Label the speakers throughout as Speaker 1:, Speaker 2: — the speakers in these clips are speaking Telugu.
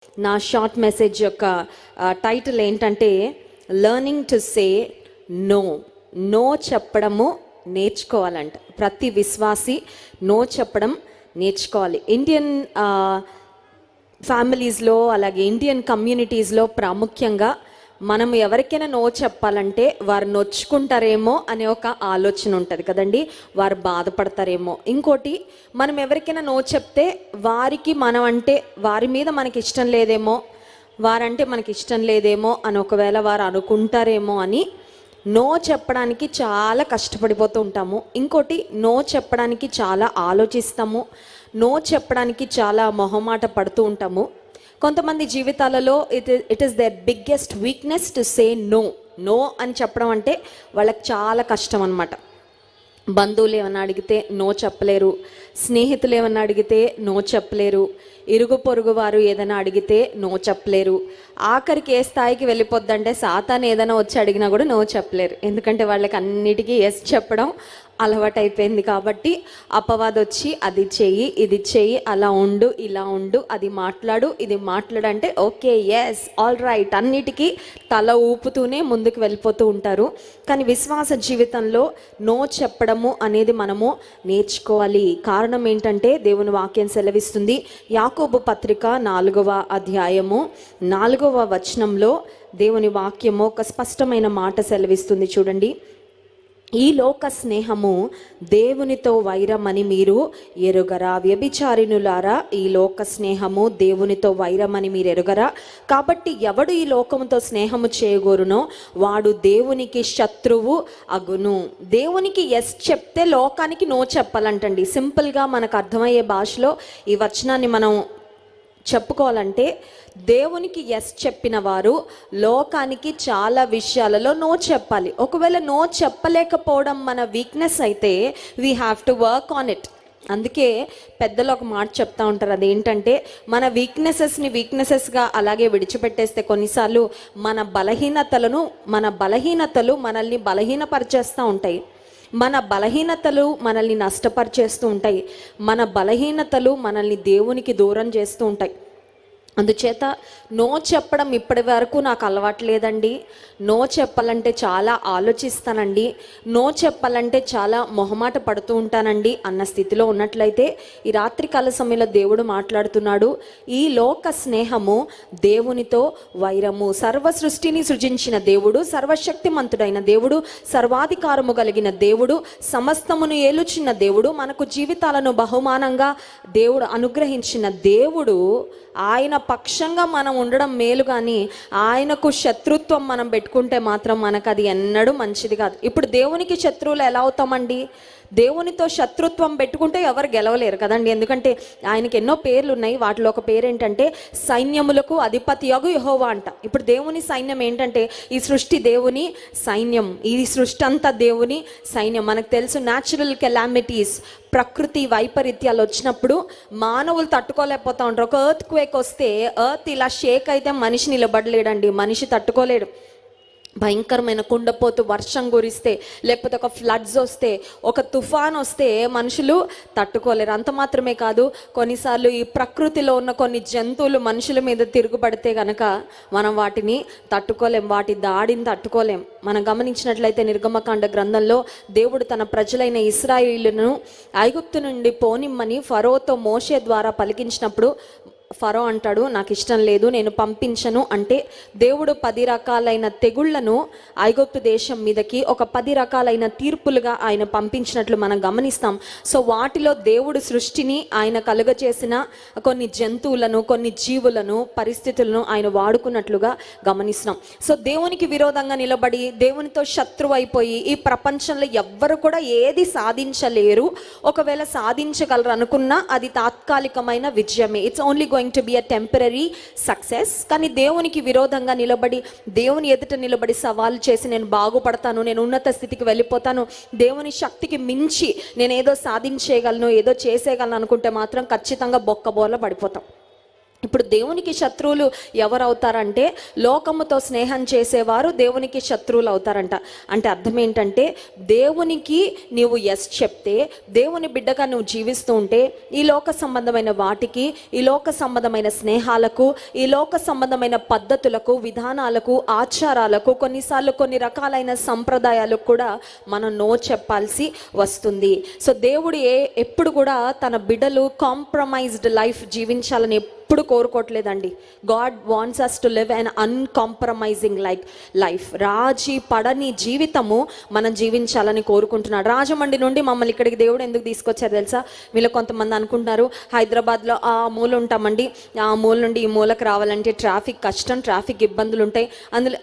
Speaker 1: నా షార్ట్ మెసేజ్ యొక్క టైటిల్ ఏంటంటే learning to say no. No చెప్పడము నేర్చుకోవాలంట. ప్రతి విశ్వాసి నో చెప్పడం నేర్చుకోవాలి. ఇండియన్ ఫ్యామిలీస్లో అలాగే ఇండియన్ కమ్యూనిటీస్లో ప్రాముఖ్యంగా మనం ఎవరికైనా నో చెప్పాలంటే వారు నొచ్చుకుంటారేమో అనే ఒక ఆలోచన ఉంటుంది కదండి, వారు బాధపడతారేమో. ఇంకోటి, మనం ఎవరికైనా నో చెప్తే వారికి మనం అంటే వారి మీద మనకి ఇష్టం లేదేమో, వారంటే మనకి ఇష్టం లేదేమో అని ఒకవేళ వారు అనుకుంటారేమో అని నో చెప్పడానికి చాలా కష్టపడిపోతూ ఉంటాము. ఇంకోటి, నో చెప్పడానికి చాలా ఆలోచిస్తాము, నో చెప్పడానికి చాలా మొహమాట పడుతూ ఉంటాము. కొంతమంది జీవితాలలో it is their biggest weakness to say no. No అని చెప్పడం అంటే వాళ్ళకి చాలా కష్టం అన్నమాట. బంధువులు ఏమన్నా అడిగితే నో చెప్పలేరు, స్నేహితులు ఏమన్నా అడిగితే నో చెప్పలేరు, ఇరుగు పొరుగు వారు ఏదైనా అడిగితే నో చెప్పలేరు. ఆఖరికి ఏ స్థాయికి వెళ్ళిపోద్దంటే సాతాను ఏదైనా వచ్చి అడిగినా కూడా నో చెప్పలేరు. ఎందుకంటే వాళ్ళకి అన్నిటికీ ఎస్ చెప్పడం అలవాటైపోయింది. కాబట్టి అపవాదం వచ్చి అది చెయ్యి, ఇది చెయ్యి, అలా ఉండు, ఇలా ఉండు, అది మాట్లాడు, ఇది మాట్లాడంటే ఓకే, ఎస్, ఆల్ రైట్, అన్నిటికీ తల ఊపుతూనే ముందుకు వెళ్ళిపోతూ ఉంటారు. కానీ విశ్వాస జీవితంలో నో చెప్పడము అనేది మనము నేర్చుకోవాలి. కారణం ఏంటంటే దేవుని వాక్యం సెలవిస్తుంది. యాకోబు పత్రిక 4వ అధ్యాయము 4వ వచనంలో దేవుని వాక్యము ఒక స్పష్టమైన మాట సెలవిస్తుంది. చూడండి, ఈ లోక స్నేహము దేవునితో వైరమని మీరు ఎరుగరా? వ్యభిచారిణులారా, ఈ లోక స్నేహము దేవునితో వైరమని మీరు ఎరుగరా? కాబట్టి ఎవడు ఈ లోకముతో స్నేహము చేయగోరునో వాడు దేవునికి శత్రువు అగును. దేవునికి ఎస్ చెప్తే లోకానికి నో చెప్పాలంటండి. సింపుల్గా మనకు అర్థమయ్యే భాషలో ఈ వచనాన్ని మనం చెప్పుకోవాలంటే, దేవునికి ఎస్ చెప్పిన వారు లోకానికి చాలా విషయాలలో నో చెప్పాలి. ఒకవేళ నో చెప్పలేకపోవడం మన వీక్నెస్ అయితే we have to work on it. అందుకే పెద్దలు ఒక మాట చెప్తా ఉంటారు, అదేంటంటే మన వీక్నెసెస్గా అలాగే విడిచిపెట్టేస్తే కొన్నిసార్లు మన బలహీనతలు మనల్ని బలహీనపరిచేస్తూ ఉంటాయి. మన బలహీనతలు మనల్ని నష్టపరిచేస్తూ ఉంటాయి. మన బలహీనతలు మనల్ని దేవునికి దూరం చేస్తూ ఉంటాయి. అందుచేత నో చెప్పడం ఇప్పటి వరకు నాకు అలవాటు లేదండి, నో చెప్పాలంటే చాలా ఆలోచిస్తానండి, నో చెప్పాలంటే చాలా మొహమాట పడుతూ ఉంటానండి అన్న స్థితిలో ఉన్నట్లయితే ఈ రాత్రికాల సమయంలో దేవుడు మాట్లాడుతున్నాడు. ఈ లోక స్నేహము దేవునితో వైరము. సర్వ సృష్టిని సృజించిన దేవుడు, సర్వశక్తిమంతుడైన దేవుడు, సర్వాధికారము కలిగిన దేవుడు, సమస్తమును ఏలుచున్న దేవుడు, మనకు జీవితాలను బహుమానంగా దేవుడు అనుగ్రహించిన దేవుడు, ఆయన పక్షంగా మనం ఉండడం మేలు. కానీ ఆయనకు శత్రుత్వం మనం పెట్టుకుంటే మాత్రం మనకు అది ఎన్నడూ మంచిది కాదు. ఇప్పుడు దేవునికి శత్రువులు ఎలా అవుతామండి? దేవునితో శత్రుత్వం పెట్టుకుంటే ఎవరు గెలవలేరు కదండి. ఎందుకంటే ఆయనకి ఎన్నో పేర్లు ఉన్నాయి. వాటిలో ఒక పేరు ఏంటంటే సైన్యములకు అధిపతియగు యెహోవా అంట. ఇప్పుడు దేవుని సైన్యం ఏంటంటే ఈ సృష్టి దేవుని సైన్యం, ఈ సృష్టి అంతా దేవుని సైన్యం. మనకు తెలుసు, న్యాచురల్ కెలామిటీస్, ప్రకృతి వైపరీత్యాలు వచ్చినప్పుడు మానవులు తట్టుకోలేకపోతా ఉంటారు. ఒక ఎర్త్ క్వేక్ వస్తే ఎర్త్ ఇలా షేక్ అయితే మనిషి నిలబడలేడండి, మనిషి తట్టుకోలేడు. భయంకరమైన కుండపోతు వర్షం కురిస్తే, లేకపోతే ఒక ఫ్లడ్స్ వస్తే, ఒక తుఫాన్ వస్తే మనుషులు తట్టుకోలేరు. అంత మాత్రమే కాదు, కొన్నిసార్లు ఈ ప్రకృతిలో ఉన్న కొన్ని జంతువులు మనుషుల మీద తిరుగుబడితే కనుక మనం వాటిని తట్టుకోలేం, వాటి దాడిని తట్టుకోలేం. మనం గమనించినట్లయితే నిర్గమకాండ గ్రంథంలో దేవుడు తన ప్రజలైన ఇశ్రాయేలును ఐగుప్తు నుండి పోనిమ్మని ఫరోతో మోషే ద్వారా పలికించినప్పుడు ఫరో అంటాడు, నాకు ఇష్టం లేదు, నేను పంపించను అంటే దేవుడు 10 రకాలైన తెగుళ్లను ఐగుప్తు దేశం మీదకి ఒక 10 రకాలైన తీర్పులుగా ఆయన పంపించినట్లు మనం గమనిస్తాం. సో వాటిలో దేవుడు సృష్టిని ఆయన కలుగచేసిన కొన్ని జంతువులను, కొన్ని జీవులను, పరిస్థితులను ఆయన వాడుకున్నట్లుగా గమనిస్తున్నాం. సో దేవునికి విరోధంగా నిలబడి దేవునితో శత్రువు అయిపోయి ఈ ప్రపంచంలో ఎవ్వరు కూడా ఏది సాధించలేరు. ఒకవేళ సాధించగలరు అనుకున్నా అది తాత్కాలికమైన విజయమే. It's only going to be a temporary success. కానీ దేవునికి విరోధంగా నిలబడి, దేవుని ఎదుట నిలబడి సవాలు చేసి నేను బాగుపడతాను, నేను ఉన్నత స్థితికి వెళ్ళిపోతాను, దేవుని శక్తికి మించి నేను ఏదో సాధించేయగలను, ఏదో చేసేయగలను అనుకుంటే మాత్రం ఖచ్చితంగా బొక్కబోర్ల పడిపోతాం. ఇప్పుడు దేవునికి శత్రువులు ఎవరు అవుతారంటే, లోకముతో స్నేహం చేసేవారు దేవునికి శత్రువులు అవుతారంట. అంటే అర్థం ఏంటంటే, దేవునికి నీవు ఎస్ చెప్తే, దేవుని బిడ్డగా నువ్వు జీవిస్తూ ఉంటే, ఈ లోక సంబంధమైన వాటికి, ఈ లోక సంబంధమైన స్నేహాలకు, ఈ లోక సంబంధమైన పద్ధతులకు, విధానాలకు, ఆచారాలకు, కొన్నిసార్లు కొన్ని రకాలైన సంప్రదాయాలకు కూడా మనం నో చెప్పాల్సి వస్తుంది. సో దేవుడు ఎప్పుడు కూడా తన బిడ్డలు కాంప్రమైజ్డ్ లైఫ్ జీవించాలని ఎప్పుడు కోరుకోవట్లేదండి. God wants us to live an uncompromising life. రాజీ పడని జీవితము మనం జీవించాలని కోరుకుంటున్నాడు. రాజమండ్రి నుండి మమ్మల్ని ఇక్కడికి దేవుడు ఎందుకు తీసుకొచ్చారు తెలుసా? వీళ్ళు కొంతమంది అనుకుంటున్నారు, హైదరాబాద్లో ఆ మూల ఉంటామండి, ఆ మూల నుండి ఈ మూలకు రావాలంటే ట్రాఫిక్ కష్టం, ట్రాఫిక్ ఇబ్బందులు ఉంటాయి,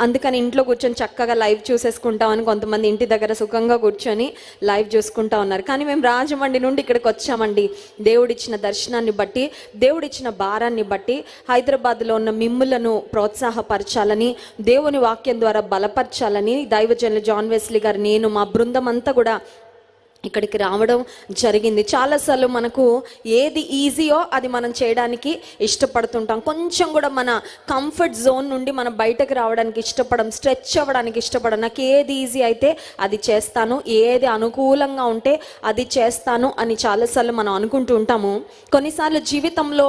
Speaker 1: అందుకని ఇంట్లో కూర్చొని చక్కగా లైవ్ చూసేసుకుంటామని కొంతమంది ఇంటి దగ్గర సుఖంగా కూర్చొని లైవ్ చూసుకుంటా ఉన్నారు. కానీ మేము రాజమండ్రి నుండి ఇక్కడికి వచ్చామండి. దేవుడిచ్చిన దర్శనాన్ని బట్టి, దేవుడిచ్చిన భారాన్ని బట్టి, హైదరాబాద్లో ఉన్న మిమ్ములను ప్రోత్సాహపరచాలని, దేవుని వాక్యం ద్వారా బలపరచాలని దైవజనులు జాన్ వెస్లీ గారు, నేను, మా బృందం అంతా కూడా ఇక్కడికి రావడం జరిగింది. చాలాసార్లు మనకు ఏది ఈజీయో అది మనం చేయడానికి ఇష్టపడుతుంటాం. కొంచెం కూడా మన కంఫర్ట్ జోన్ నుండి మనం బయటకు రావడానికి ఇష్టపడం, స్ట్రెచ్ అవ్వడానికి ఇష్టపడం. నాకు ఏది ఈజీ అయితే అది చేస్తాను, ఏది అనుకూలంగా ఉంటే అది చేస్తాను అని చాలాసార్లు మనం అనుకుంటూ ఉంటాము. కొన్నిసార్లు జీవితంలో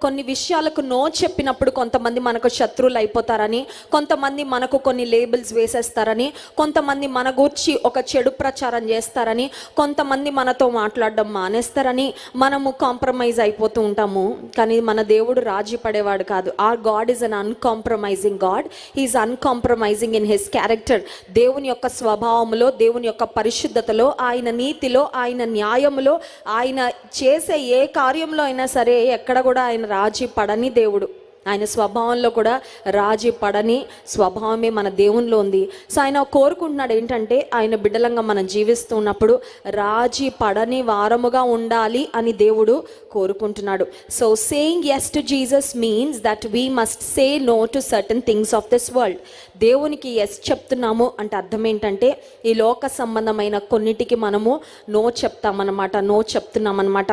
Speaker 1: కొన్ని విషయాలకు నో చెప్పినప్పుడు కొంతమంది మనకు శత్రువులు అయిపోతారని, కొంతమంది మనకు కొన్ని లేబుల్స్ వేసేస్తారని, కొంతమంది మన గూర్చి ఒక చెడు ప్రచారం చేస్తారని, కొంతమంది మనతో మాట్లాడడం మానేస్తారని మనము కాంప్రమైజ్ అయిపోతూ ఉంటాము. కానీ మన దేవుడు రాజీ పడేవాడు కాదు. Or God is un uncompromising God. He is uncompromising in his character. దేవుని యొక్క స్వభావంలో, దేవుని యొక్క పరిశుద్ధతలో, ఆయన నీతిలో, ఆయన న్యాయములో, ఆయన చేసే ఏ కార్యంలో అయినా సరే ఎక్కడ కూడా ఆయన రాజీ పడని దేవుడు. ఆయన స్వభావంలో కూడా రాజీ పడని స్వభావమే మన దేవునిలో ఉంది. సో ఆయన కోరుకుంటున్నాడు ఏంటంటే, ఆయన బిడ్డలంగా మనం జీవిస్తున్నప్పుడు రాజీ పడని వారముగా ఉండాలి అని దేవుడు కోరుకుంటున్నాడు. So saying yes to Jesus means that we must say no to certain things of this world. దేవునికి ఎస్ చెప్తున్నాము అంటే అర్థం ఏంటంటే, ఈ లోక సంబంధమైన కొన్నిటికి మనము నో చెప్తామన్నమాట, నో చెప్తున్నామన్నమాట.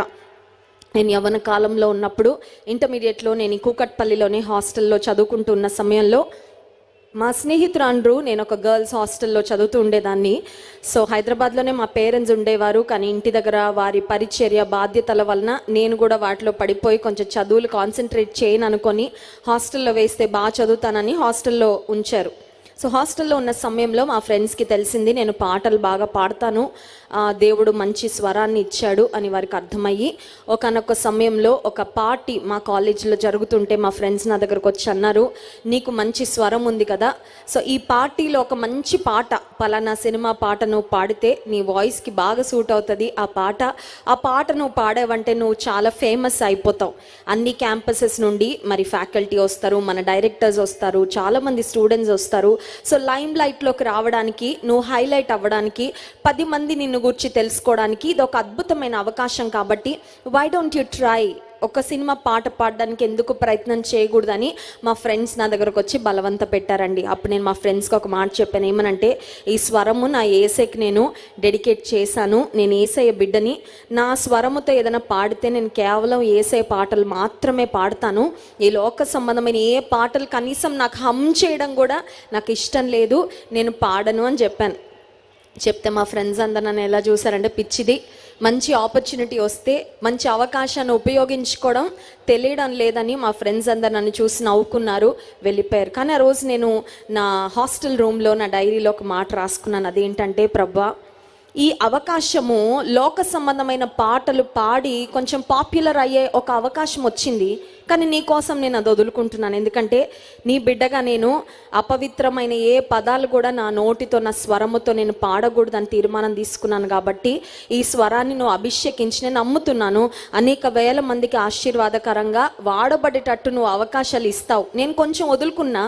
Speaker 1: నేను యవ్వన కాలంలో ఉన్నప్పుడు, ఇంటర్మీడియట్లో నేను కూకట్పల్లిలోనే హాస్టల్లో చదువుకుంటున్న సమయంలో మా స్నేహితురాండ్రు, నేను ఒక గర్ల్స్ హాస్టల్లో చదువుతూ ఉండేదాన్ని. సో హైదరాబాద్లోనే మా పేరెంట్స్ ఉండేవారు, కానీ ఇంటి దగ్గర వారి పరిచర్య బాధ్యతల వలన నేను కూడా వాటిలో పడిపోయి కొంచెం చదువులు కాన్సన్ట్రేట్ చేయను అనుకొని హాస్టల్లో వేస్తే బాగా చదువుతానని హాస్టల్లో ఉంచారు. సో హాస్టల్లో ఉన్న సమయంలో మా ఫ్రెండ్స్కి తెలిసింది నేను పాటలు బాగా పాడతాను, దేవుడు మంచి స్వరాన్ని ఇచ్చాడు అని వారికి అర్థమయ్యి, ఒకనొక సమయంలో ఒక పార్టీ మా కాలేజీలో జరుగుతుంటే మా ఫ్రెండ్స్ నా దగ్గరకు వచ్చి అన్నారు, నీకు మంచి స్వరం ఉంది కదా, సో ఈ పార్టీలో ఒక మంచి పాట, పలానా సినిమా పాట నువ్వు పాడితే నీ వాయిస్కి బాగా సూట్ అవుతుంది ఆ పాట నువ్వు పాడావంటే నువ్వు చాలా ఫేమస్ అయిపోతావు. అన్ని క్యాంపసెస్ నుండి మరి ఫ్యాకల్టీ వస్తారు, మన డైరెక్టర్స్ వస్తారు, చాలామంది స్టూడెంట్స్ వస్తారు. సో లైమ్ లైట్లోకి రావడానికి, నువ్వు హైలైట్ అవ్వడానికి, 10 మంది నిన్ను గురించి తెలుసుకోవడానికి ఇది ఒక అద్భుతమైన అవకాశం. కాబట్టి వై డోంట్ యూ ట్రై, ఒక సినిమా పాట పాడడానికి ఎందుకు ప్రయత్నం చేయకూడదని మా ఫ్రెండ్స్ నా దగ్గరకు వచ్చి బలవంత పెట్టారండి. అప్పుడు నేను మా ఫ్రెండ్స్కి ఒక మాట చెప్పాను, ఏమనంటే, ఈ స్వరము నా యేసయ్యకి నేను డెడికేట్ చేశాను, నేను యేసయ్య బిడ్డని, నా స్వరముతో ఏదైనా పాడితే నేను కేవలం యేసయ్య పాటలు మాత్రమే పాడతాను, ఈ లోక సంబంధమైన ఏ పాటలు కనీసం నాకు హమ్ చేయడం కూడా నాకు ఇష్టం లేదు, నేను పాడను అని చెప్పాను. చెప్తే మా ఫ్రెండ్స్ అందరు నన్ను ఎలా చూసారంటే, పిచ్చిది, మంచి ఆపర్చునిటీ వస్తే మంచి అవకాశాన్ని ఉపయోగించుకోవడం తెలియడం లేదని మా ఫ్రెండ్స్ అందరు నన్ను చూసి నవ్వుకున్నారు, వెళ్ళిపోయారు. కానీ ఆ రోజు నేను నా హాస్టల్ రూమ్లో నా డైరీలో ఒక మాట రాసుకున్నాను, అదేంటంటే, ప్రభా, ఈ అవకాశము లోక సంబంధమైన పాటలు పాడి కొంచెం పాపులర్ అయ్యే ఒక అవకాశం వచ్చింది, కానీ నీ కోసం నేను అది వదులుకుంటున్నాను. ఎందుకంటే నీ బిడ్డగా నేను అపవిత్రమైన ఏ పదాలు కూడా నా నోటితో, నా స్వరముతో నేను పాడకూడదని తీర్మానం తీసుకున్నాను. కాబట్టి ఈ స్వరాన్ని నువ్వు అభిషేకించి, నేను నమ్ముతున్నాను అనేక వేల మందికి ఆశీర్వాదకరంగా వాడబడేటట్టు నువ్వు అవకాశాలు ఇస్తావు. నేను కొంచెం వదులుకున్నా,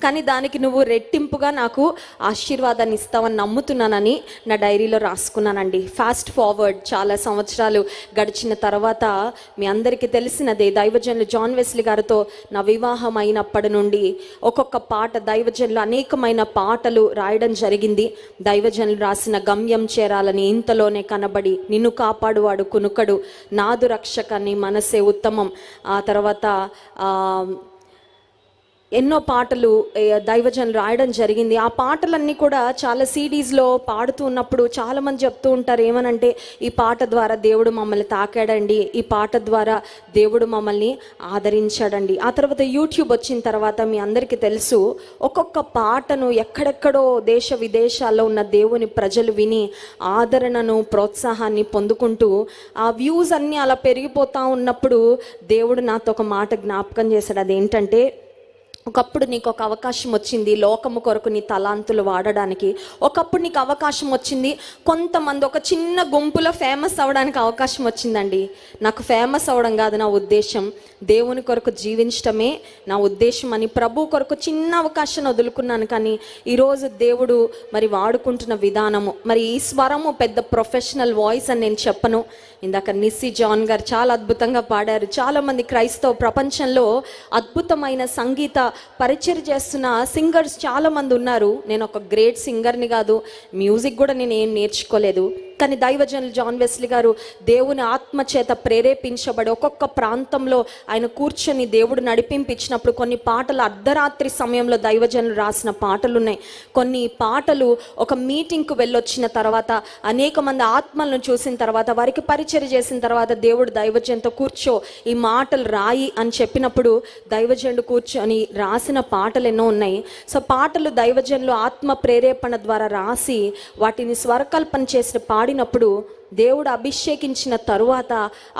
Speaker 1: కానీ దానికి నువ్వు రెట్టింపుగా నాకు ఆశీర్వాదాన్ని ఇస్తావని నమ్ముతున్నానని నా డైరీలో రాసుకున్నానండి. ఫాస్ట్ ఫార్వర్డ్ చాలా సంవత్సరాలు గడిచిన తర్వాత మీ అందరికీ తెలిసినదే, దైవజనులు జాన్ జాన్ వెస్లీ గారితో నా వివాహం అయినప్పటి నుండి ఒక్కొక్క పాట దైవజనులు అనేకమైన పాటలు రాయడం జరిగింది. దైవజనులు రాసిన గమ్యం చేరాలని, ఇంతలోనే కనబడి, నిన్ను కాపాడువాడు కునుకడు, నాదు రక్షక, నీ మనసే ఉత్తమం, ఆ తర్వాత ఎన్నో పాటలు దైవజనులు రాయడం జరిగింది. ఆ పాటలన్నీ కూడా చాలా సీడీస్లో పాడుతూ ఉన్నప్పుడు చాలామంది చెప్తూ ఉంటారు ఏమనంటే, ఈ పాట ద్వారా దేవుడు మమ్మల్ని తాకాడండి, ఈ పాట ద్వారా దేవుడు మమ్మల్ని ఆదరించాడండి. ఆ తర్వాత యూట్యూబ్ వచ్చిన తర్వాత మీ అందరికీ తెలుసు, ఒక్కొక్క పాటను ఎక్కడెక్కడో దేశ విదేశాల్లో ఉన్న దేవుని ప్రజలు విని ఆదరణను, ప్రోత్సాహాన్ని పొందుకుంటూ ఆ వ్యూస్ అన్నీ అలా పెరిగిపోతూ ఉన్నప్పుడు దేవుడు నాతో ఒక మాట జ్ఞాపకం చేశాడు. అదేంటంటే, ఒకప్పుడు నీకు ఒక అవకాశం వచ్చింది లోకము కొరకు నీ తలాంతులు వాడడానికి. ఒకప్పుడు నీకు అవకాశం వచ్చింది కొంతమంది ఒక చిన్న గుంపులో ఫేమస్ అవ్వడానికి అవకాశం వచ్చిందండి. నాకు ఫేమస్ అవ్వడం కాదు నా ఉద్దేశం, దేవుని కొరకు జీవించటమే నా ఉద్దేశం అని ప్రభు కొరకు చిన్న అవకాశాన్ని వదులుకున్నాను. కానీ ఈరోజు దేవుడు మరి వాడుకుంటున్న విధానము, మరి ఈ స్వరము పెద్ద ప్రొఫెషనల్ వాయిస్ అని నేను చెప్పను. ఇందాక నిస్సీ జాన్ గారు చాలా అద్భుతంగా పాడారు. చాలామంది క్రైస్తవ ప్రపంచంలో అద్భుతమైన సంగీత పరిచయం చేస్తున్న సింగర్స్ చాలామంది ఉన్నారు. నేను ఒక గ్రేట్ సింగర్ని కాదు, మ్యూజిక్ కూడా నేను ఏం నేర్చుకోలేదు. కానీ దైవజనులు జాన్ వెస్లీ గారు దేవుని ఆత్మ చేత ప్రేరేపించబడి ఒక్కొక్క ప్రాంతంలో ఆయన కూర్చొని దేవుడు నడిపించినప్పుడు కొన్ని పాటలు అర్ధరాత్రి సమయంలో దైవజనులు రాసిన పాటలు ఉన్నాయి. కొన్ని పాటలు ఒక మీటింగ్కు వెళ్ళొచ్చిన తర్వాత అనేక మంది ఆత్మలను చూసిన తర్వాత వారికి పరిచయం చేసిన తర్వాత దేవుడు దైవజనుతో కూర్చో ఈ మాటలు రాయి అని చెప్పినప్పుడు దైవజనుడు కూర్చొని రాసిన పాటలు ఎన్నో ఉన్నాయి. సో పాటలు దైవజనులు ఆత్మ ప్రేరేపణ ద్వారా రాసి వాటిని స్వరకల్పన చేసిన పాడినప్పుడు దేవుడు అభిషేకించిన తరువాత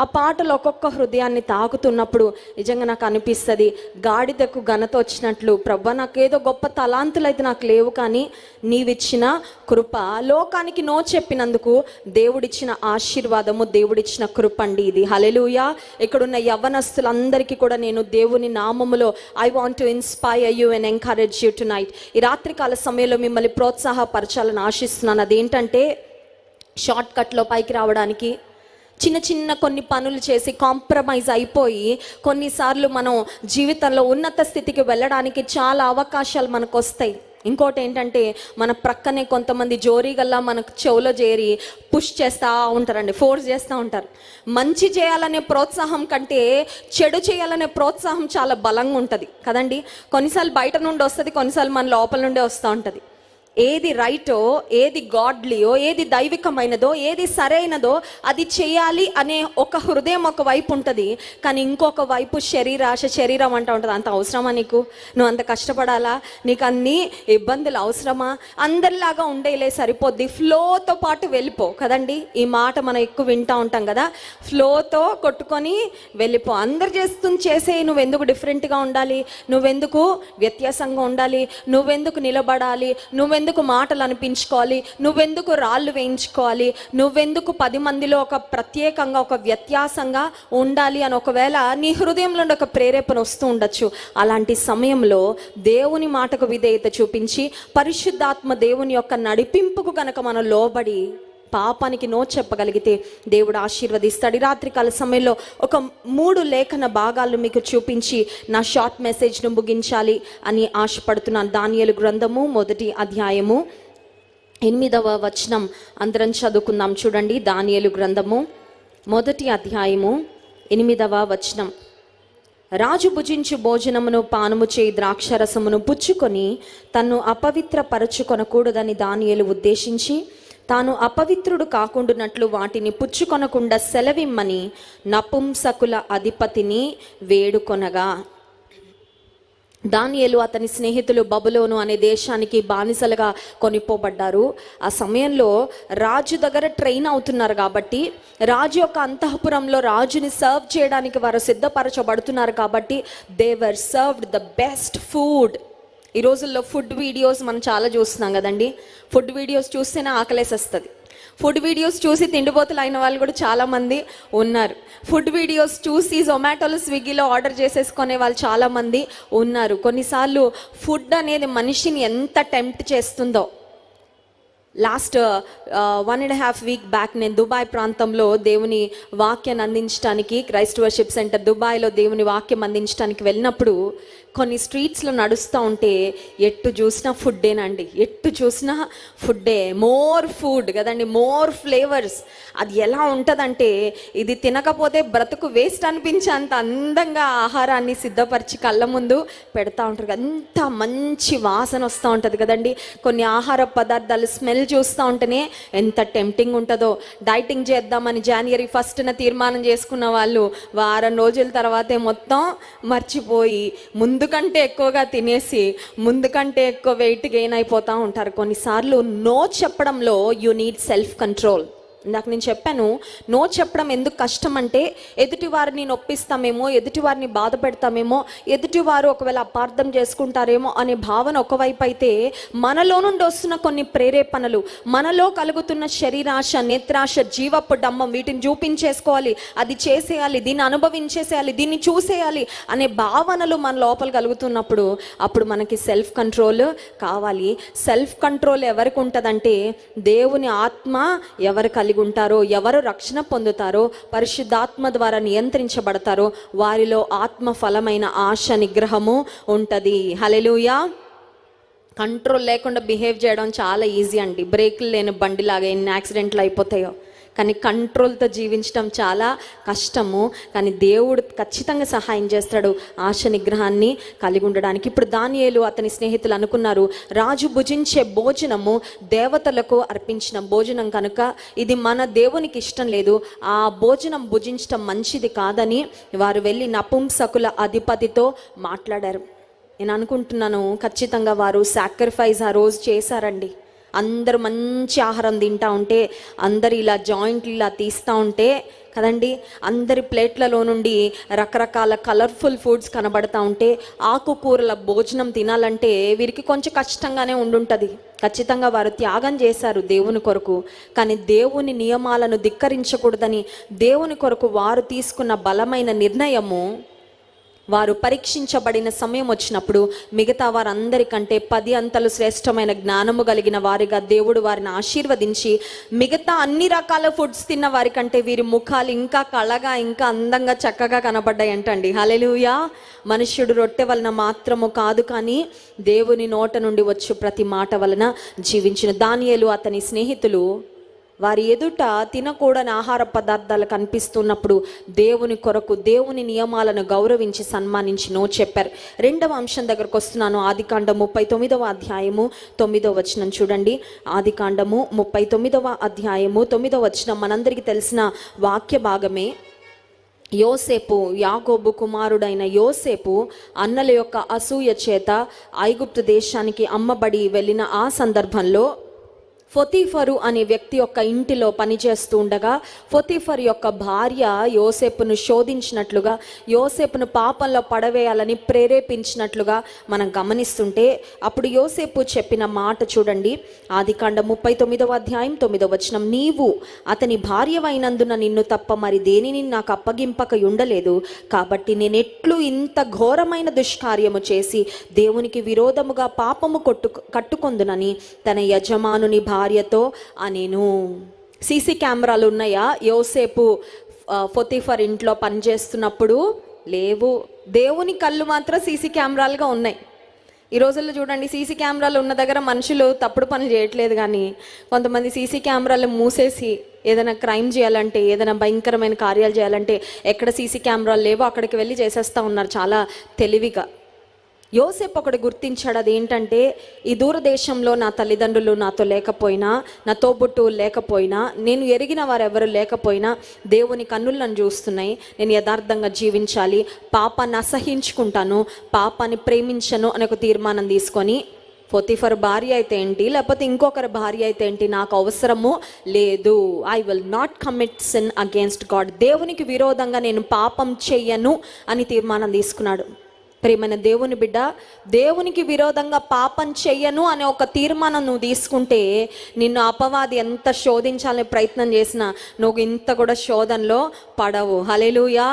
Speaker 1: ఆ పాటలు ఒక్కొక్క హృదయాన్ని తాకుతున్నప్పుడు నిజంగా నాకు అనిపిస్తుంది, గాడిదకు ఘనత వచ్చినట్లు ప్రభా నాకేదో గొప్ప తలాంతులు అయితే నాకు లేవు, కానీ నీవిచ్చిన కృప, లోకానికి నో చెప్పినందుకు దేవుడిచ్చిన ఆశీర్వాదము, దేవుడిచ్చిన కృప అండి ఇది. హల్లెలూయా. ఇక్కడున్న యవ్వనస్తులందరికీ కూడా నేను దేవుని నామములో I want to inspire you and encourage you to night. ఈ రాత్రికాల సమయంలో మిమ్మల్ని ప్రోత్సాహపరచాలని ఆశిస్తున్నాను. అదేంటంటే, షార్ట్ కట్లో పైకి రావడానికి చిన్న చిన్న కొన్ని పనులు చేసి కాంప్రమైజ్ అయిపోయి కొన్నిసార్లు మనం జీవితంలో ఉన్నత స్థితికి వెళ్ళడానికి చాలా అవకాశాలు మనకు వస్తాయి. ఇంకోటి ఏంటంటే, మన ప్రక్కనే కొంతమంది జోరీగల్లా మనకు చెవులో చేరి పుష్ చేస్తూ ఉంటారండి, ఫోర్స్ చేస్తూ ఉంటారు. మంచి చేయాలనే ప్రోత్సాహం కంటే చెడు చేయాలనే ప్రోత్సాహం చాలా బలంగా ఉంటుంది కదండి. కొన్నిసార్లు బయట నుండి వస్తుంది, కొన్నిసార్లు మన లోపల నుండే వస్తూ ఉంటుంది. ఏది రైటో, ఏది గాడ్లీయో, ఏది దైవికమైనదో, ఏది సరైనదో అది చేయాలి అనే ఒక హృదయం ఒక వైపు ఉంటుంది. కానీ ఇంకొక వైపు శరీరం అంటూ ఉంటుంది, అంత అవసరమా నీకు, నువ్వు అంత కష్టపడాలా, నీకు అన్ని ఇబ్బందులు అవసరమా, అందరిలాగా ఉండేలే సరిపోద్ది, ఫ్లోతో పాటు వెళ్ళిపో కదండి. ఈ మాట మనం ఎక్కువ వింటూ ఉంటాం కదా, ఫ్లోతో కొట్టుకొని వెళ్ళిపో, అందరు చేసే నువ్వెందుకు డిఫరెంట్గా ఉండాలి, నువ్వెందుకు వ్యత్యాసంగా ఉండాలి, నువ్వెందుకు నిలబడాలి, నువ్వెందుకు మాటలు అనిపించుకోవాలి, నువ్వెందుకు రాళ్ళు వేయించుకోవాలి, నువ్వెందుకు 10 మందిలో ఒక ప్రత్యేకంగా ఒక వ్యత్యాసంగా ఉండాలి అని ఒకవేళ నీ హృదయంలో ఒక ప్రేరేపణ వస్తూ ఉండొచ్చు. అలాంటి సమయంలో దేవుని మాటకు విధేయత చూపించి పరిశుద్ధాత్మ దేవుని యొక్క నడిపింపుకు కనుక మనం లోబడి పాపానికి నో చెప్పగలిగితే దేవుడు ఆశీర్వదిస్తాడు. రాత్రికాల సమయంలో ఒక 3 లేఖన భాగాలు మీకు చూపించి నా షార్ట్ మెసేజ్ను ముగించాలి అని ఆశపడుతున్నాను. దానియేలు గ్రంథము 1వ అధ్యాయము 8వ వచనం అందరం చదువుకుందాం. చూడండి, దానియేలు గ్రంథము 1వ అధ్యాయము 8వ వచనం. రాజు భుజించు భోజనమును పానము చేయి ద్రాక్షరసమును పుచ్చుకొని తన్ను అపవిత్రపరచుకొనకూడదని దానియేలు ఉద్దేశించి తాను అపవిత్రుడు కాకుండానట్లు వాటిని పుచ్చుకొనకుండా సెలవిమ్మని నపుంసకుల అధిపతిని వేడుకొనగా, దానియేలు అతని స్నేహితులు బబులోను అనే దేశానికి బానిసలుగా కొనిపోబడ్డారు. ఆ సమయంలో రాజు దగ్గర ట్రైన్ అవుతున్నారు కాబట్టి, రాజు యొక్క అంతఃపురంలో రాజుని సర్వ్ చేయడానికి వారు సిద్ధపరచబడుతున్నారు కాబట్టి they were served the best food. ఈ రోజుల్లో ఫుడ్ వీడియోస్ మనం చాలా చూస్తున్నాం కదండి. ఫుడ్ వీడియోస్ చూస్తేనే ఆకలేసేస్తుంది. ఫుడ్ వీడియోస్ చూసి తిండిపోతులు అయిన వాళ్ళు కూడా చాలామంది ఉన్నారు. ఫుడ్ వీడియోస్ చూసి జొమాటోలో, స్విగ్గీలో ఆర్డర్ చేసేసుకునే వాళ్ళు చాలామంది ఉన్నారు. కొన్నిసార్లు ఫుడ్ అనేది మనిషిని ఎంత టెంప్ట్ చేస్తుందో, లాస్ట్ 1.5 వీక్ బ్యాక్ నేను దుబాయ్ ప్రాంతంలో దేవుని వాక్యాన్ని అందించడానికి, క్రైస్ట్ వర్షిప్ సెంటర్ దుబాయ్లో దేవుని వాక్యం అందించడానికి వెళ్ళినప్పుడు కొన్ని స్ట్రీట్స్లో నడుస్తూ ఉంటే ఎట్టు చూసినా ఫుడ్డేనండి, ఎట్టు చూసినా ఫుడ్డే, మోర్ ఫుడ్ కదండి, మోర్ ఫ్లేవర్స్. అది ఎలా ఉంటుందంటే ఇది తినకపోతే బ్రతుకు వేస్ట్ అనిపించేంత అందంగా ఆహారాన్ని సిద్ధపరిచి కళ్ళ ముందు పెడతా ఉంటారు. అంత మంచి వాసన వస్తూ ఉంటుంది కదండి. కొన్ని ఆహార పదార్థాలు స్మెల్ చూస్తూ ఉంటేనే ఎంత టెంప్టింగ్ ఉంటుందో. డైటింగ్ చేద్దామని January 1st తీర్మానం చేసుకున్న వాళ్ళు వారం రోజుల తర్వాతే మొత్తం మర్చిపోయి ముందు కంటే ఎక్కువగా తినేసి ముందు కంటే ఎక్కువ వెయిట్ గెయిన్ అయిపోతూ ఉంటారు. కొన్నిసార్లు నో చెప్పడంలో యూ నీడ్ సెల్ఫ్ కంట్రోల్. ఇందాక నేను చెప్పాను, నో చెప్పడం ఎందుకు కష్టం అంటే ఎదుటి వారిని నొప్పిస్తామేమో, ఎదుటి వారిని బాధ పెడతామేమో, ఎదుటివారు ఒకవేళ అపార్థం చేసుకుంటారేమో అనే భావన ఒకవైపు అయితే, మనలో నుండి వస్తున్న కొన్ని ప్రేరేపణలు, మనలో కలుగుతున్న శరీరాశ, నేత్రాశ, జీవపు డంబం, వీటిని చూపించేసుకోవాలి, అది చేసేయాలి, దీన్ని అనుభవించేసేయాలి, దీన్ని చూసేయాలి అనే భావనలు మన లోపల కలుగుతున్నప్పుడు అప్పుడు మనకి సెల్ఫ్ కంట్రోల్ కావాలి. సెల్ఫ్ కంట్రోల్ ఎవరికి ఉంటుందంటే దేవుని ఆత్మ ఎవరు కలిగి ఉంటారో, ఎవరు రక్షణ పొందుతారో, పరిశుద్ధాత్మ ద్వారా నియంత్రించబడతారో వారిలో ఆత్మ ఫలమైన ఆశ, నిగ్రహము ఉంటుంది. హల్లెలూయా. కంట్రోల్ లేకుండా బిహేవ్ చేయడం చాలా ఈజీ అండి. బ్రేకులు లేని బండిలాగా ఎన్ని యాక్సిడెంట్లు అయిపోతాయో. కానీ కంట్రోల్తో జీవించడం చాలా కష్టము. కానీ దేవుడు ఖచ్చితంగా సహాయం చేస్తాడు ఆశ, నిగ్రహాన్ని కలిగి ఉండడానికి. ఇప్పుడు దానియేలు అతని స్నేహితులు అనుకున్నారు, రాజు భుజించే భోజనము దేవతలకు అర్పించిన భోజనం కనుక ఇది మన దేవునికి ఇష్టం లేదు, ఆ భోజనం భుజించడం మంచిది కాదని వారు వెళ్ళి నపుంసకుల అధిపతితో మాట్లాడారు. నేను అనుకుంటున్నాను ఖచ్చితంగా వారు సాక్రిఫైస్ ఆ రోజు చేశారండి. అందరూ మంచి ఆహారం తింటూ ఉంటే, అందరు ఇలా జాయింట్లు ఇలా తీస్తూ ఉంటే కదండి, అందరి ప్లేట్లలో నుండి రకరకాల కలర్ఫుల్ ఫుడ్స్ కనబడతా ఉంటే, ఆకుకూరల భోజనం తినాలంటే వీరికి కొంచెం కష్టంగానే ఉండుంటుంది. ఖచ్చితంగా వారు త్యాగం చేశారు దేవుని కొరకు. కానీ దేవుని నియమాలను ధిక్కరించకూడదని దేవుని కొరకు వారు తీసుకున్న బలమైన నిర్ణయము, వారు పరీక్షించబడిన సమయం వచ్చినప్పుడు మిగతా వారందరికంటే 10 అంతలు శ్రేష్టమైన జ్ఞానము కలిగిన వారిగా దేవుడు వారిని ఆశీర్వదించి, మిగతా అన్ని రకాల ఫుడ్స్ తిన్న వారికంటే వీరి ముఖాలు ఇంకా కళగా, ఇంకా అందంగా, చక్కగా కనబడ్డాయి అంటండి. హల్లెలూయా. మనుష్యుడు రొట్టె వలన మాత్రము కాదు, కానీ దేవుని నోట నుండి వచ్చు ప్రతి మాట వలన జీవించిన. దానియేలు అతని స్నేహితులు వారి ఎదుట తినకూడని ఆహార పదార్థాలు కనిపిస్తున్నప్పుడు దేవుని కొరకు, దేవుని నియమాలను గౌరవించి సన్మానించి నో చెప్పారు. 2వ అంశం దగ్గరకు వస్తున్నాను. ఆదికాండము 39వ అధ్యాయము 9వ వచనం చూడండి. ఆదికాండము 39వ అధ్యాయము 9వ వచనం మనందరికీ తెలిసిన వాక్య భాగమే. యోసేపు, యాకోబు కుమారుడైన యోసేపు అన్నల యొక్క అసూయ చేత ఐగుప్తు దేశానికి అమ్మబడి వెళ్ళిన ఆ సందర్భంలో పొతీఫరు అనే వ్యక్తి యొక్క ఇంటిలో పనిచేస్తూ ఉండగా పొతీఫర్ యొక్క భార్య యోసేపును శోధించినట్లుగా, యోసేపును పాపంలో పడవేయాలని ప్రేరేపించినట్లుగా మనం గమనిస్తుంటే, అప్పుడు యోసేపు చెప్పిన మాట చూడండి. ఆదికాండం 39వ అధ్యాయం 9వ వచనం, నీవు అతని భార్యవైనందున నిన్ను తప్ప మరి దేనిని నాకు అప్పగింపక ఉండలేదు, కాబట్టి నేనెట్లు ఇంత ఘోరమైన దుష్కార్యము చేసి దేవునికి విరోధముగా పాపము కట్టుకొందునని తన యజమానుని భార్యతో అనేను. సీసీ కెమెరాలు ఉన్నాయా యోసేపు పొతీఫర్ ఇంట్లో పనిచేస్తున్నప్పుడు? లేవు. దేవుని కళ్ళు మాత్రం సీసీ కెమెరాలుగా ఉన్నాయి. ఈ రోజుల్లో చూడండి, సీసీ కెమెరాలు ఉన్న దగ్గర మనుషులు తప్పుడు పనులు చేయట్లేదు, కానీ కొంతమంది సీసీ కెమెరాలు మూసేసి ఏదైనా క్రైమ్ చేయాలంటే, ఏదైనా భయంకరమైన కార్యాలు చేయాలంటే ఎక్కడ సీసీ కెమెరాలు లేవో అక్కడికి వెళ్ళి చేసేస్తూ ఉన్నారు చాలా తెలివిగా. యోసేపు ఒకటి గుర్తించాడు. అదేంటంటే, ఈ దూరదేశంలో నా తల్లిదండ్రులు నాతో లేకపోయినా, నా తోబుట్టువులు లేకపోయినా, నేను ఎరిగిన వారెవరు లేకపోయినా దేవుని కన్నులు నన్ను చూస్తున్నాయి. నేను యథార్థంగా జీవించాలి, పాపాన్ని అసహించుకుంటాను, పాపాన్ని ప్రేమించను అని ఒక తీర్మానం తీసుకొని, పొతీఫర్ భార్య అయితే ఏంటి, లేకపోతే ఇంకొకరి భార్య అయితే ఏంటి, నాకు అవసరము లేదు. I will not commit sin against God. దేవునికి విరోధంగా నేను పాపం చెయ్యను అని తీర్మానం తీసుకున్నాడు. ప్రియమైన దేవుని బిడ్డ, దేవునికి విరోధంగా పాపం చెయ్యను అనే ఒక తీర్మానం నువ్వు తీసుకుంటే, నిన్ను అపవాది ఎంత శోధించాలని ప్రయత్నం చేసినా నువ్వు ఇంత కూడా శోధనలో పడవు. హల్లెలూయా.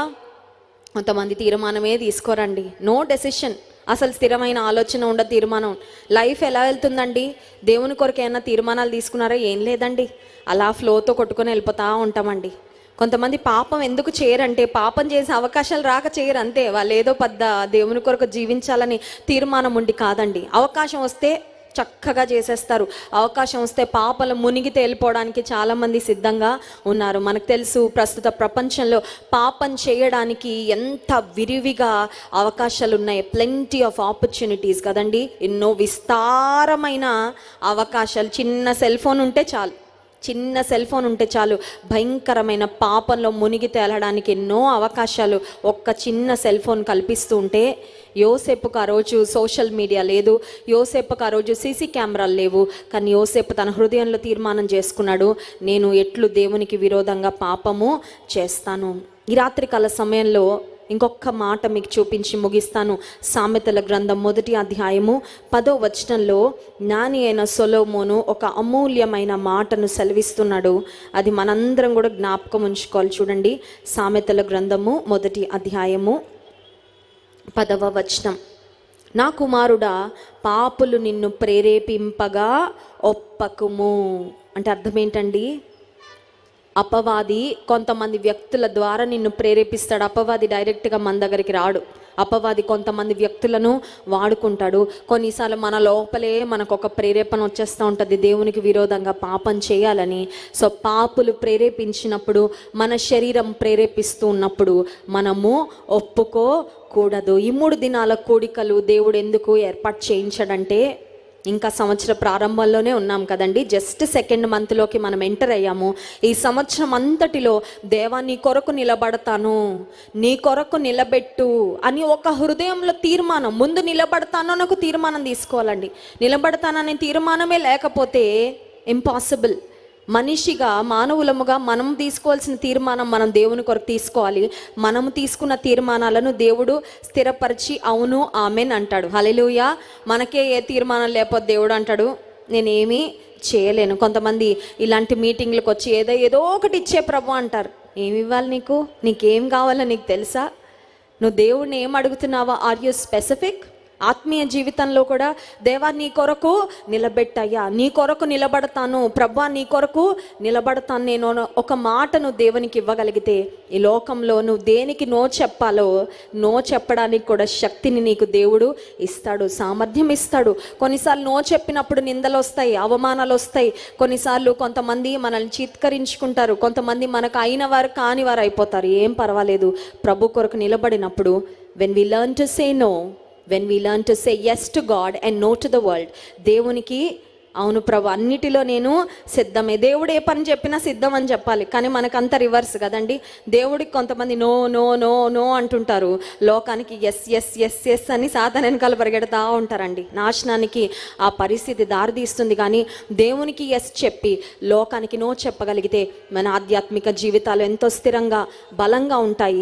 Speaker 1: కొంతమంది తీర్మానమే తీసుకోరండి, నో డెసిషన్. అసలు స్థిరమైన ఆలోచన ఉండదు, తీర్మానం. లైఫ్ ఎలా వెళ్తుందండి? దేవుని కొరకు ఏమైనా తీర్మానాలు తీసుకున్నారా? ఏం లేదండి, అలా ఫ్లోతో కొట్టుకొని వెళ్ళిపోతూ ఉంటామండి. కొంతమంది పాపం ఎందుకు చేయరంటే పాపం చేసే అవకాశాలు రాక చేయరు అంతే. వాళ్ళు ఏదో పెద్ద దేవుని కొరకు జీవించాలని తీర్మానం ఉండి కాదండి. అవకాశం వస్తే చక్కగా చేసేస్తారు. అవకాశం వస్తే పాపలు మునిగితే వెళ్ళిపోవడానికి చాలామంది సిద్ధంగా ఉన్నారు. మనకు తెలుసు ప్రస్తుత ప్రపంచంలో పాపం చేయడానికి ఎంత విరివిగా అవకాశాలు ఉన్నాయి. ప్లెంటీ ఆఫ్ ఆపర్చునిటీస్ కదండి, ఎన్నో విస్తారమైన అవకాశాలు. చిన్న సెల్ ఫోన్ ఉంటే చాలు భయంకరమైన పాపంలో మునిగి తేలడానికి ఎన్నో అవకాశాలు ఒక్క చిన్న సెల్ ఫోన్ కల్పిస్తూ ఉంటే, యోసేపుకు ఆ రోజు సోషల్ మీడియా లేదు, యోసేపుకు ఆ రోజు సీసీ కెమెరాలు లేవు. కానీ యోసేపు తన హృదయంలో తీర్మానం చేసుకున్నాడు, నేను ఎట్లు దేవునికి విరోధంగా పాపము చేస్తాను. ఈ రాత్రికాల సమయంలో ఇంకొక మాట మీకు చూపించి ముగిస్తాను. సామెతల గ్రంథం 1వ అధ్యాయము 10వ వచనంలో జ్ఞాని అయిన సొలొమోను ఒక అమూల్యమైన మాటను సెలవిస్తున్నాడు. అది మనందరం కూడా జ్ఞాపకం ఉంచుకోవాలి. చూడండి, సామెతల గ్రంథము 1వ అధ్యాయము 10వ వచనం. నా కుమారుడా, పాపులు నిన్ను ప్రేరేపింపగా ఒప్పకుము. అంటే అర్థం ఏంటండి? అపవాది కొంతమంది వ్యక్తుల ద్వారా నిన్ను ప్రేరేపిస్తాడు. అపవాది డైరెక్ట్గా మన దగ్గరికి రాడు. అపవాది కొంతమంది వ్యక్తులను వాడుకుంటాడు. కొన్నిసార్లు మన లోపలే మనకు ఒక ప్రేరేపణ వచ్చేస్తూ ఉంటుంది దేవునికి విరోధంగా పాపం చేయాలని. సో పాపులు ప్రేరేపించినప్పుడు, మన శరీరం ప్రేరేపిస్తూ ఉన్నప్పుడు మనము ఒప్పుకోకూడదు. ఈ 3 దినాల కూడికలు దేవుడు ఎందుకు ఏర్పాటు చేయించాడంటే, ఇంకా సంవత్సర ప్రారంభంలోనే ఉన్నాం కదండి, జస్ట్ 2nd మంత్లోకి మనం ఎంటర్ అయ్యాము. ఈ సంవత్సరం అంతటిలో దేవా నీ కొరకు నిలబడతాను, నీ కొరకు నిలబెట్టు అని ఒక హృదయంలో తీర్మానం. ముందు నిలబడతాను నాకు తీర్మానం తీసుకోవాలండి. నిలబడతాననే తీర్మానమే లేకపోతే ఇంపాసిబుల్. మనిషిగా, మానవులముగా మనం తీసుకోవాల్సిన తీర్మానం మనం దేవుని కొరకు తీసుకోవాలి. మనము తీసుకున్న తీర్మానాలను దేవుడు స్థిరపరిచి అవును ఆమెన్ అంటాడు. హల్లెలూయా. మనకే ఏ తీర్మానం లేకపోతే దేవుడు అంటాడు నేనేమీ చేయలేను. కొంతమంది ఇలాంటి మీటింగ్లకు వచ్చి ఏదో ఒకటి ఇచ్చే ప్రభు అంటారు. ఏమి ఇవ్వాలి నీకేం కావాలో నీకు తెలుసా? నువ్వు దేవుడిని ఏం అడుగుతున్నావా? Are you specific? ఆత్మీయ జీవితంలో కూడా దేవా నీ కొరకు నిలబెట్టయ్యా, నీ కొరకు నిలబడతాను ప్రభా, నీ కొరకు నిలబడతాను నేను ఒక మాటను దేవునికి ఇవ్వగలిగితే, ఈ లోకంలో నువ్వు దేనికి నో చెప్పాలో నో చెప్పడానికి కూడా శక్తిని నీకు దేవుడు ఇస్తాడు, సామర్థ్యం ఇస్తాడు. కొన్నిసార్లు నో చెప్పినప్పుడు నిందలు వస్తాయి, అవమానాలు వస్తాయి. కొన్నిసార్లు కొంతమంది మనల్ని చిత్కరించుకుంటారు, కొంతమంది మనకు అయిన వారు కాని వారు అయిపోతారు. ఏం పర్వాలేదు. ప్రభు కొరకు నిలబడినప్పుడు when we learn to say no, when we learn to say yes to God and no to the world, దేవునికి అవును ప్రభు అన్నిటిలో నేను సిద్ధమే. దేవుడు ఏ పని చెప్పినా సిద్ధం అని చెప్పాలి. కానీ మనకంతా రివర్స్ కదండి. దేవుడికి కొంతమంది నో నో నో నో అంటుంటారు, లోకానికి ఎస్ ఎస్ ఎస్ ఎస్ అని సాతాను వెనకాల పరిగెడతా ఉంటారండి. నాశనానికి ఆ పరిస్థితి దారితీస్తుంది. కానీ దేవునికి ఎస్ చెప్పి లోకానికి నో చెప్పగలిగితే మన ఆధ్యాత్మిక జీవితాలు ఎంతో స్థిరంగా బలంగా ఉంటాయి.